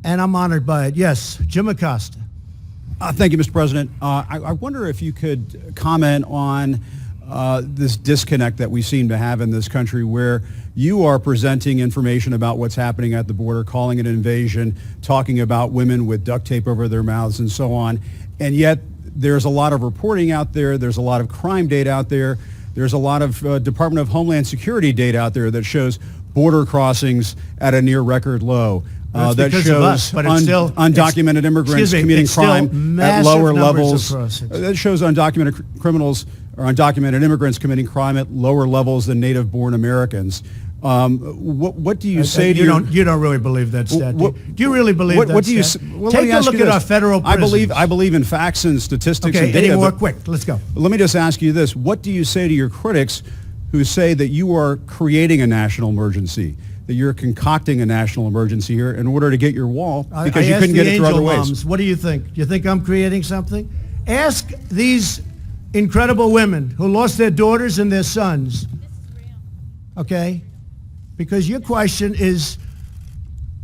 and I'm honored by it. Yes, Jim Acosta. Thank you, Mr. President. I wonder if you could comment on this disconnect that we seem to have in this country, where you are presenting information about what's happening at the border, calling it an invasion, talking about women with duct tape over their mouths and so on, and yet there's a lot of reporting out there, there's a lot of crime data out there, there's a lot of Department of Homeland Security data out there that shows border crossings at a near record low. That shows undocumented immigrants committing crime at lower levels. That shows undocumented criminals or undocumented immigrants committing crime at lower levels than native-born Americans. What do you say to you don't really believe that stat? Do you really believe that? What do you? Well, take a look at our federal prisons. I believe in facts and statistics and data. Okay, any more quick? Let's go. Let me just ask you this: what do you say to your critics who say that you are creating a national emergency, that you're concocting a national emergency here in order to get your wall because you couldn't get it through other ways? What do you think? Do you think I'm creating something? Ask these incredible women who lost their daughters and their sons. Okay? Because your question is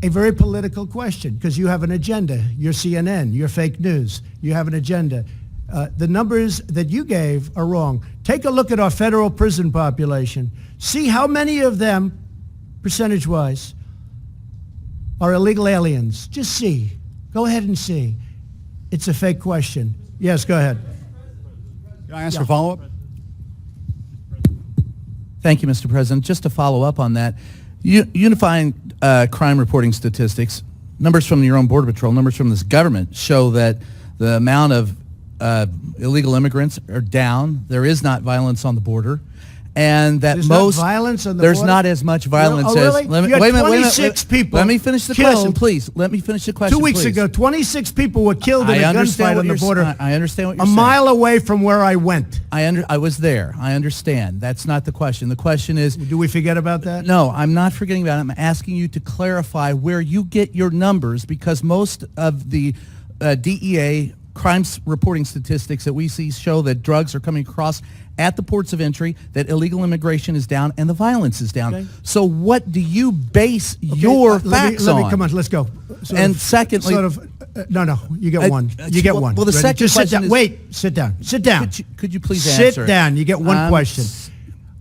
a very political question, because you have an agenda. You're CNN. You're fake news. You have an agenda. The numbers that you gave are wrong. Take a look at our federal prison population. See how many of them, percentage-wise, are illegal aliens. Just see. Go ahead and see. It's a fake question. Yes, go ahead. Can I ask a follow-up? Thank you, Mr. President. Just to follow up on that, unifying crime reporting statistics, numbers from your own Border Patrol, numbers from this government show that the amount of illegal immigrants are down. There is not violence on the border. And that there's most not violence on the there's border? not as much violence Oh, really? as. Let me, you had wait a minute, 26 people. Let me finish the killed. question, please. Let me finish the question. 2 weeks please. ago, 26 people were killed in a gunfight on the border. I understand what you're a saying. mile away from where I went. I was there. I understand. That's not the question. The question is. Do we forget about that? No, I'm not forgetting about it. I'm asking you to clarify where you get your numbers, because most of the DEA crime reporting statistics that we see show that drugs are coming across at the ports of entry, that illegal immigration is down, and the violence is down. Okay. So what do you base your facts on? Come on, let's go. Secondly... no, you get one. You get one. Well, the second Just question sit down. is... Wait, sit down. Sit down. Could you please answer? Sit down. You get one question.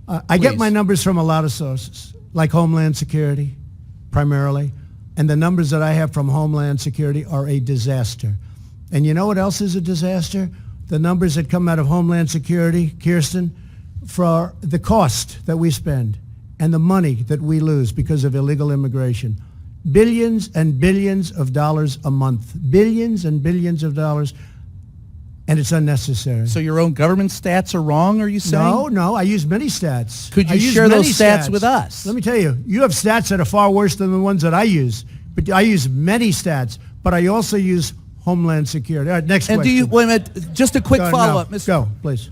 I get my numbers from a lot of sources, like Homeland Security, primarily. And the numbers that I have from Homeland Security are a disaster. And you know what else is a disaster? The numbers that come out of Homeland Security, Kirsten, for the cost that we spend and the money that we lose because of illegal immigration. Billions and billions of dollars a month. Billions and billions of dollars, and it's unnecessary. So your own government stats are wrong, are you saying? No, I use many stats. Could you share those stats with us? Let me tell you, you have stats that are far worse than the ones that I use. But I use many stats, but I also use Homeland Security. All right, next question. Wait a minute, just a quick follow-up. Go, please.